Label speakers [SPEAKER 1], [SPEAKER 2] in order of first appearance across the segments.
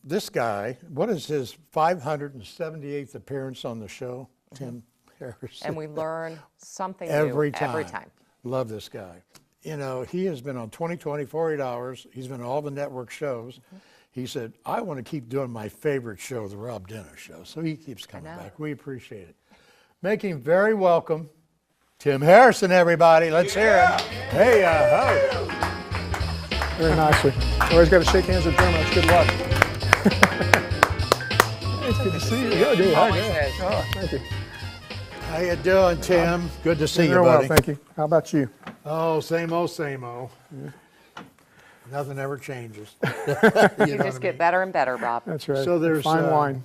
[SPEAKER 1] This guy, what is his 578th appearance on the show? Tim Harrison.
[SPEAKER 2] And we learn something new
[SPEAKER 1] every
[SPEAKER 2] every
[SPEAKER 1] time.
[SPEAKER 2] time.
[SPEAKER 1] Love this guy. You know, he has been on 20/20, 48 Hours. He's been on all the network shows. He said, I want to keep doing my favorite show, the Rob Dennis Show. So he keeps coming back. We appreciate it. Make him very welcome, Tim Harrison, everybody. Let's hear him. Hey,
[SPEAKER 3] Very nicely. Always got to shake hands with Jim. That's good luck. It's good to see you. Yeah, dude. Hi,
[SPEAKER 2] Always
[SPEAKER 3] oh, thank you.
[SPEAKER 1] How you doing, Tim? Good to see you,
[SPEAKER 3] Real
[SPEAKER 1] buddy.
[SPEAKER 3] well, thank you. How about you?
[SPEAKER 1] Oh, same old, same old. Nothing ever changes.
[SPEAKER 2] You just get better and better, Bob.
[SPEAKER 3] That's right.
[SPEAKER 1] So there's
[SPEAKER 3] fine wine.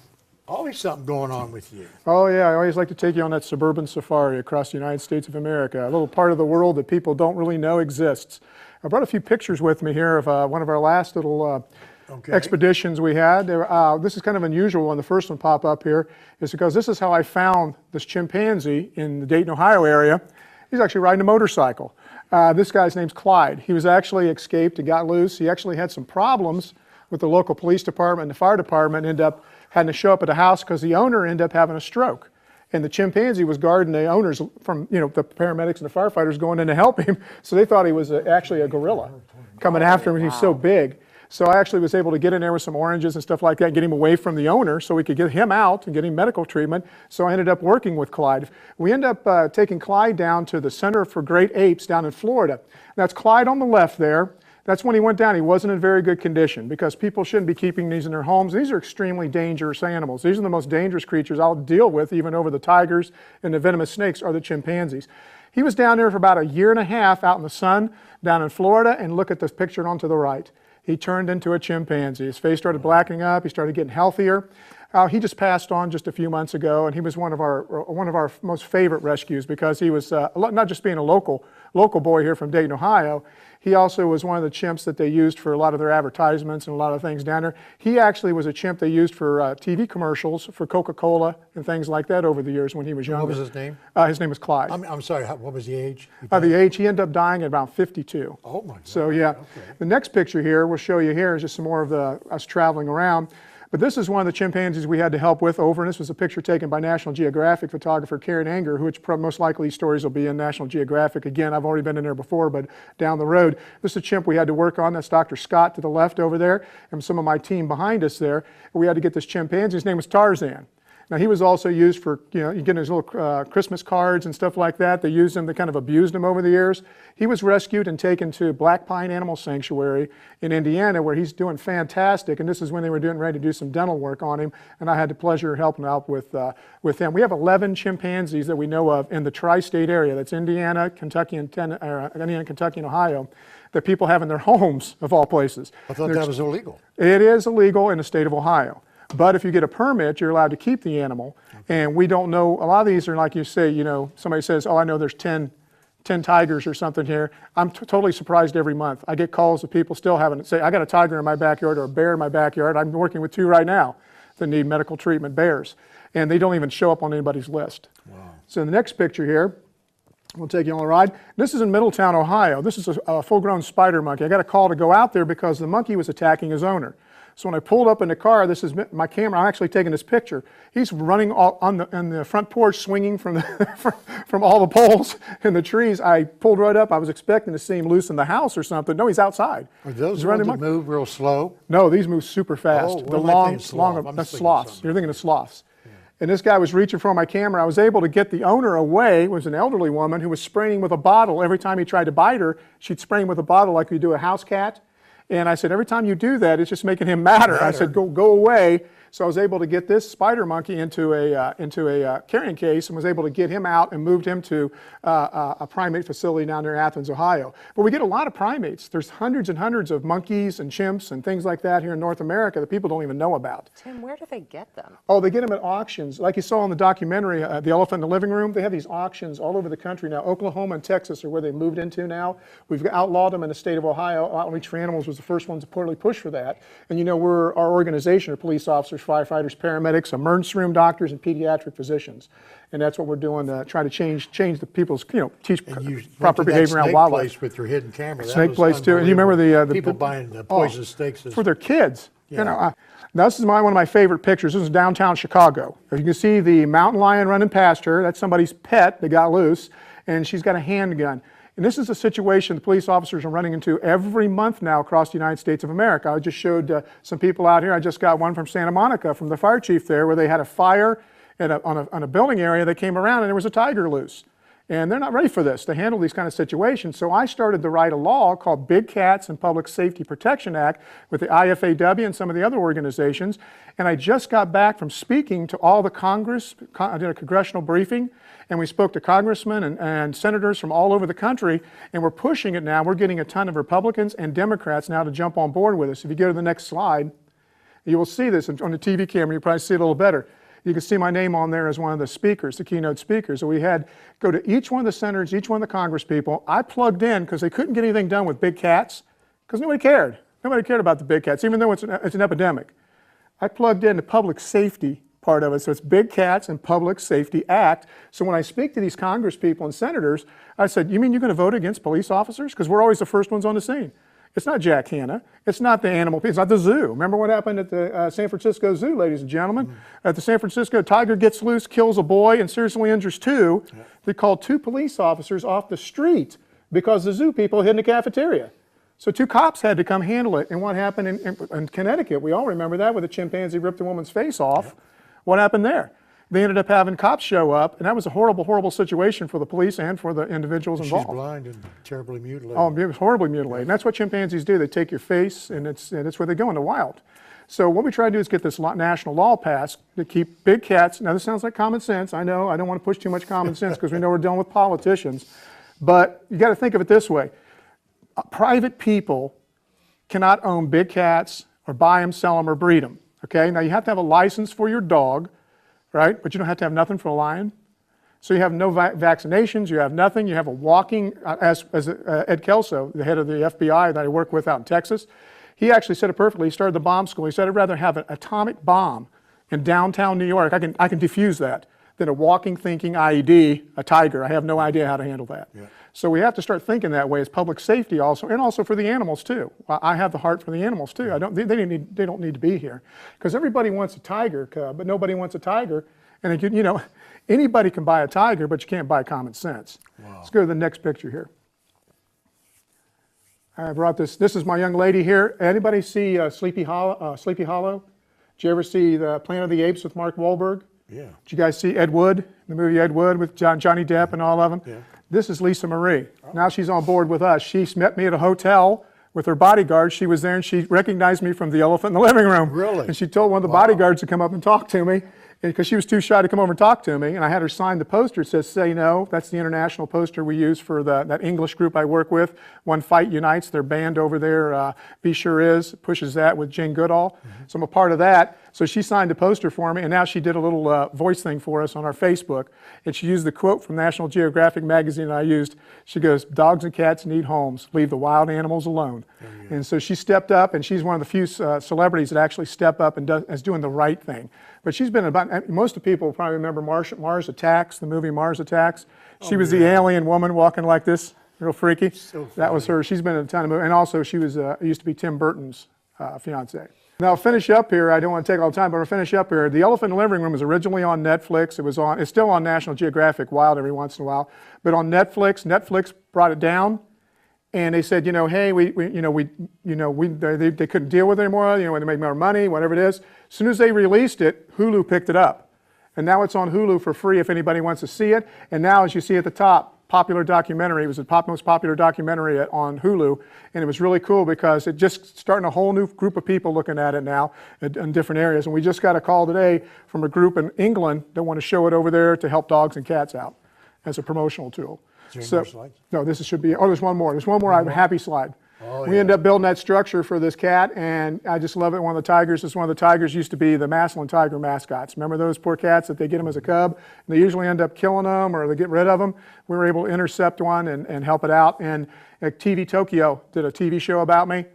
[SPEAKER 1] always something going on with you.
[SPEAKER 3] Oh yeah, I always like to take you on that suburban safari across the United States of America, a little part of the world that people don't really know exists. I brought a few pictures with me here of one of our last little expeditions we had. This is kind of unusual when the first one pop up here, is because this is how I found this chimpanzee in the Dayton, Ohio area. He's actually riding a motorcycle. This guy's name's Clyde. He was actually escaped and got loose. He actually had some problems with the local police department and the fire department, ended up having to show up at the house because the owner ended up having a stroke. And the chimpanzee was guarding the owners from, the paramedics and the firefighters going in to help him. So they thought he was actually a gorilla coming after him. He's so big. So I actually was able to get in there with some oranges and stuff like that, get him away from the owner so we could get him out and get him medical treatment. So I ended up working with Clyde. We ended up taking Clyde down to the Center for Great Apes down in Florida. That's Clyde on the left there. That's when he went down. He wasn't in very good condition because people shouldn't be keeping these in their homes. These are extremely dangerous animals. These are the most dangerous creatures I'll deal with, even over the tigers and the venomous snakes, are the chimpanzees. He was down there for about a year and a half out in the sun down in Florida, and look at this picture on to the right. He turned into a chimpanzee. His face started blackening up. He started getting healthier. He just passed on just a few months ago, and he was one of our most favorite rescues because he was not just being a local boy here from Dayton, Ohio. He also was one of the chimps that they used for a lot of their advertisements and a lot of things down there. He actually was a chimp they used for TV commercials for Coca-Cola and things like that over the years when he was younger.
[SPEAKER 1] What was his name?
[SPEAKER 3] His name was Clyde.
[SPEAKER 1] I'm sorry, what was the age?
[SPEAKER 3] The age, he ended up dying at about 52.
[SPEAKER 1] Oh my God.
[SPEAKER 3] So yeah,
[SPEAKER 1] Okay.
[SPEAKER 3] The next picture here we'll show you here is just some more of us traveling around. But this is one of the chimpanzees we had to help with over, and this was a picture taken by National Geographic photographer Karen Anger, which most likely these stories will be in National Geographic. Again, I've already been in there before, but down the road. This is a chimp we had to work on. That's Dr. Scott to the left over there, and some of my team behind us there. We had to get this chimpanzee. His name was Tarzan. Now, he was also used for, you get his little Christmas cards and stuff like that. They used him, they kind of abused him over the years. He was rescued and taken to Black Pine Animal Sanctuary in Indiana, where he's doing fantastic. And this is when they were ready to do some dental work on him. And I had the pleasure of helping out with him. We have 11 chimpanzees that we know of in the tri-state area. That's Indiana, Kentucky, and Ohio, that people have in their homes, of all places.
[SPEAKER 1] I thought that was illegal.
[SPEAKER 3] It is illegal in the state of Ohio. But if you get a permit, you're allowed to keep the animal. Okay. And we don't know, a lot of these are like you say, somebody says, oh, I know there's 10 tigers or something here. I'm totally surprised every month. I get calls of people still having to say, I got a tiger in my backyard or a bear in my backyard. I'm working with 2 right now that need medical treatment, bears. And they don't even show up on anybody's list. Wow. So the next picture here, we'll take you on a ride. This is in Middletown, Ohio. This is a full-grown spider monkey. I got a call to go out there because the monkey was attacking his owner. So when I pulled up in the car, this is my camera. I'm actually taking this picture. He's running on the front porch, swinging from from all the poles and the trees. I pulled right up. I was expecting to see him loose in the house or something. No, he's outside.
[SPEAKER 1] Are those
[SPEAKER 3] he's
[SPEAKER 1] ones that move real slow?
[SPEAKER 3] No, these move super fast.
[SPEAKER 1] Oh,
[SPEAKER 3] That's sloths. You're thinking of sloths. Yeah. And this guy was reaching for my camera. I was able to get the owner away. It was an elderly woman who was spraying with a bottle. Every time he tried to bite her, she'd spray him with a bottle like you do a house cat. And I said, every time you do that, it's just making him madder. I said, go away. So I was able to get this spider monkey into a carrying case and was able to get him out and moved him to a primate facility down near Athens, Ohio. But we get a lot of primates. There's hundreds and hundreds of monkeys and chimps and things like that here in North America that people don't even know about.
[SPEAKER 2] Tim, where do they get them?
[SPEAKER 3] Oh, they get them at auctions. Like you saw in the documentary, The Elephant in the Living Room, they have these auctions all over the country now. Oklahoma and Texas are where they moved into now. We've outlawed them in the state of Ohio. Outreach for Animals was the first one to reportedly push for that. And our organization are police officers, firefighters, paramedics, emergency room doctors, and pediatric physicians. And that's what we're doing to try to change the people's, teach proper behavior around wildlife.
[SPEAKER 1] Place with your hidden camera.
[SPEAKER 3] Snake place too. And you remember the
[SPEAKER 1] people buying the poisonous snakes
[SPEAKER 3] for their kids. You know, this is one of my favorite pictures. This is downtown Chicago. You can see the mountain lion running past her. That's somebody's pet that got loose, and she's got a handgun. And this is a situation the police officers are running into every month now across the United States of America. I just showed some people out here. I just got one from Santa Monica, from the fire chief there, where they had a fire on a building area. They came around and there was a tiger loose. And they're not ready for this to handle these kind of situations. So I started to write a law called Big Cats and Public Safety Protection Act with the IFAW and some of the other organizations. And I just got back from speaking to all the Congress. I did a congressional briefing, and we spoke to congressmen and senators from all over the country, and we're pushing it now. We're getting a ton of Republicans and Democrats now to jump on board with us. If you go to the next slide, you will see this on the TV camera. You probably see it a little better. You can see my name on there as one of the speakers, the keynote speakers. So we had go to each one of the senators, each one of the Congress people. I plugged in because they couldn't get anything done with big cats because nobody cared. Nobody cared about the big cats, even though it's an epidemic. I plugged in the public safety part of it. So it's Big Cats and Public Safety Act. So when I speak to these Congress people and senators, I said, you mean you're going to vote against police officers? Because we're always the first ones on the scene. It's not Jack Hanna. It's not the animal people. It's not the zoo. Remember what happened at the San Francisco Zoo, ladies and gentlemen? At the San Francisco, tiger gets loose, kills a boy, and seriously injures two. They called 2 police officers off the street because the zoo people hid in the cafeteria. So 2 cops had to come handle it. And what happened in Connecticut, we all remember that, where the chimpanzee ripped a woman's face off. What happened there? They ended up having cops show up, and that was a horrible, horrible situation for the police and for the individuals involved.
[SPEAKER 1] She's blind and terribly mutilated.
[SPEAKER 3] Oh, it was horribly mutilated. And that's what chimpanzees do. They take your face, and it's where they go in the wild. So what we try to do is get this national law passed to keep big cats. Now, this sounds like common sense. I know. I don't want to push too much common sense because we know we're dealing with politicians. But you got to think of it this way. Private people cannot own big cats or buy them, sell them, or breed them. Okay? Now, you have to have a license for your dog, right? But you don't have to have nothing for a lion. So you have no vaccinations, you have nothing. You have a walking, as Ed Kelso, the head of the FBI that I work with out in Texas, he actually said it perfectly. He started the bomb school. He said, I'd rather have an atomic bomb in downtown New York, I can defuse that, than a walking, thinking IED, a tiger. I have no idea how to handle that. Yeah. So we have to start thinking that way as public safety also, and also for the animals too. I have the heart for the animals too. They don't need to be here. Because everybody wants a tiger cub, but nobody wants a tiger. And you know, anybody can buy a tiger, but you can't buy common sense. Wow. Let's go to the next picture here. I brought this. This is my young lady here. Anybody see Sleepy Hollow? Did you ever see the Planet of the Apes with Mark Wahlberg? Yeah. Did you guys see Ed Wood, the movie Ed Wood with Johnny Depp and all of them? Yeah. This is Lisa Marie. Oh. Now she's on board with us. She met me at a hotel with her bodyguard. She was there and she recognized me from The Elephant in the Living Room. Really? And she told one of the bodyguards to come up and talk to me because she was too shy to come over and talk to me. And I had her sign the poster. It says, Say No. That's the international poster we use for that English group I work with. One Fight Unites, their band over there, Be Sure Is, pushes that with Jane Goodall. Mm-hmm. So I'm a part of that. So she signed a poster for me, and now she did a little voice thing for us on our Facebook. And she used the quote from National Geographic magazine that I used. She goes, dogs and cats need homes. Leave the wild animals alone. And so she stepped up, and she's one of the few celebrities that actually step up and is doing the right thing. But she's been about, most of the people probably remember Mars Attacks, the movie Mars Attacks. She was the alien woman walking like this, real freaky. So that was her. She's been in a ton of movies. And also she was used to be Tim Burton's fiance. Now, I'll finish up here. I don't want to take all the time, but I'll finish up here. The Elephant in the Living Room was originally on Netflix. It's still on National Geographic Wild every once in a while. But on Netflix brought it down, and they said, hey, they couldn't deal with it anymore. When they make more money, whatever it is. As soon as they released it, Hulu picked it up, and now it's on Hulu for free if anybody wants to see it. And now, as you see at the top, popular documentary. It was the most popular documentary on Hulu, and it was really cool because it just starting a whole new group of people looking at it now in different areas. And we just got a call today from a group in England that want to show it over there to help dogs and cats out as a promotional tool. No, this should be. Oh, there's one more. There's one more. I have a happy slide. We ended up building that structure for this cat, and I just love it. One of the tigers used to be the Massillon Tiger mascots. Remember those poor cats that they get them as a cub? And they usually end up killing them or they get rid of them. We were able to intercept one and help it out. And TV Tokyo did a TV show about me,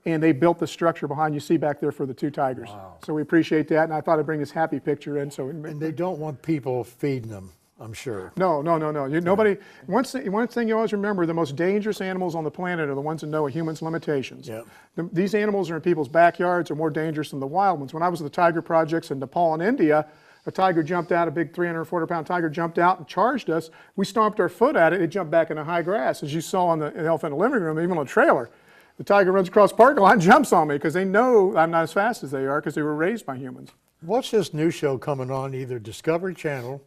[SPEAKER 3] and they built the structure behind you see back there for the 2 tigers. Wow. So we appreciate that, and I thought I'd bring this happy picture in. And they don't want people feeding them.
[SPEAKER 1] I'm sure.
[SPEAKER 3] No. Nobody. One thing you always remember: the most dangerous animals on the planet are the ones that know a human's limitations.
[SPEAKER 1] Yep.
[SPEAKER 3] These animals are in people's backyards are more dangerous than the wild ones. When I was at the tiger projects in Nepal and India, a tiger jumped out. A big 300 or 400-pound tiger jumped out and charged us. We stomped our foot at it. It jumped back into high grass, as you saw on the elephant in the living room, even on the trailer. The tiger runs across the parking lot and jumps on me because they know I'm not as fast as they are because they were raised by humans.
[SPEAKER 1] What's this new show coming on either Discovery Channel?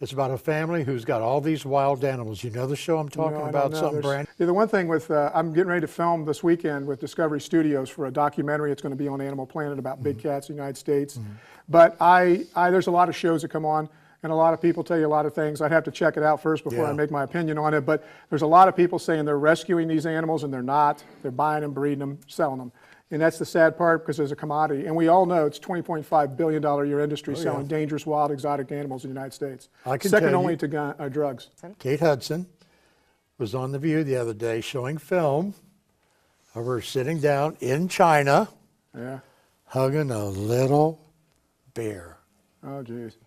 [SPEAKER 1] It's about a family who's got all these wild animals. You know the show I'm talking
[SPEAKER 3] No, I
[SPEAKER 1] about?
[SPEAKER 3] don't know.
[SPEAKER 1] Something brand.
[SPEAKER 3] Yeah, the one thing with, I'm getting ready to film this weekend with Discovery Studios for a documentary. It's going to be on Animal Planet about big cats in the United States. But there's a lot of shows that come on, and a lot of people tell you a lot of things. I'd have to check it out first before I
[SPEAKER 1] Yeah.
[SPEAKER 3] make my opinion on it. But there's a lot of people saying they're rescuing these animals, and they're not. They're buying them, breeding them, selling them. And that's the sad part because there's a commodity. And we all know it's a $20.5 billion a year industry selling dangerous wild exotic animals in the United States.
[SPEAKER 1] I can
[SPEAKER 3] Second
[SPEAKER 1] tell
[SPEAKER 3] only
[SPEAKER 1] you-
[SPEAKER 3] to drugs.
[SPEAKER 1] Kate Hudson was on The View the other day showing film of her sitting down in China
[SPEAKER 3] Yeah.
[SPEAKER 1] hugging a little bear,
[SPEAKER 3] Oh, geez.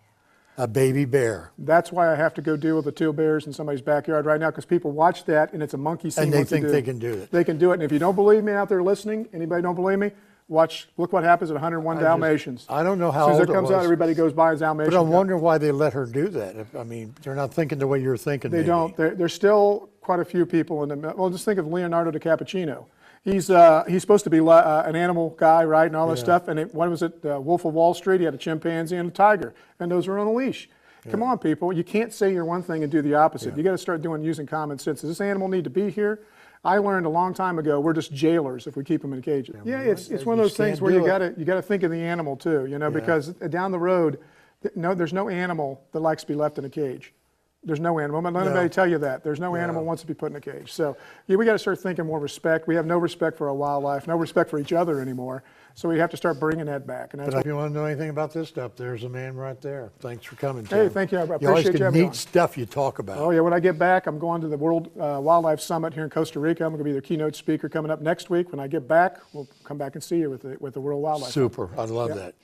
[SPEAKER 1] a baby bear.
[SPEAKER 3] That's why I have to go deal with the two bears in somebody's backyard right now, because people watch that and it's a monkey scene.
[SPEAKER 1] And they
[SPEAKER 3] what to
[SPEAKER 1] think
[SPEAKER 3] do.
[SPEAKER 1] they can do it.
[SPEAKER 3] They can do it. And if you don't believe me out there listening, anybody don't believe me, look what happens at 101 Dalmatians.
[SPEAKER 1] I don't know
[SPEAKER 3] As
[SPEAKER 1] how
[SPEAKER 3] soon as
[SPEAKER 1] old
[SPEAKER 3] it
[SPEAKER 1] it
[SPEAKER 3] comes out,
[SPEAKER 1] was,
[SPEAKER 3] everybody goes by as Dalmatian.
[SPEAKER 1] but I'm wondering why they let her do that. I mean, they're not thinking the way you're thinking.
[SPEAKER 3] They
[SPEAKER 1] maybe.
[SPEAKER 3] don't. There's still quite a few people in the. Well, just think of Leonardo DiCappuccino. He's supposed to be an animal guy, right, and all this stuff. And what was it? Wolf of Wall Street. He had a chimpanzee and a tiger, and those were on a leash. Come on, people. You can't say you're one thing and do the opposite. You got to start using common sense. Does this animal need to be here? I learned a long time ago we're just jailers if we keep them in cages. Yeah, it's one of those things where you got to think of the animal too, because down the road, there's no animal that likes to be left in a cage. There's no animal. Let anybody tell you that. There's no animal wants to be put in a cage. So we got to start thinking more respect. We have no respect for our wildlife, no respect for each other anymore. So we have to start bringing that back. And that's
[SPEAKER 1] But if you want to know anything about this stuff, there's a man right there. Thanks for coming, Tim.
[SPEAKER 3] Hey, thank you. I
[SPEAKER 1] You always
[SPEAKER 3] appreciate
[SPEAKER 1] get
[SPEAKER 3] you having me on.
[SPEAKER 1] neat stuff you talk about.
[SPEAKER 3] Oh yeah, when I get back, I'm going to the World Wildlife Summit here in Costa Rica. I'm going to be their keynote speaker coming up next week. When I get back, we'll come back and see you with the World Wildlife.
[SPEAKER 1] Super. I love that.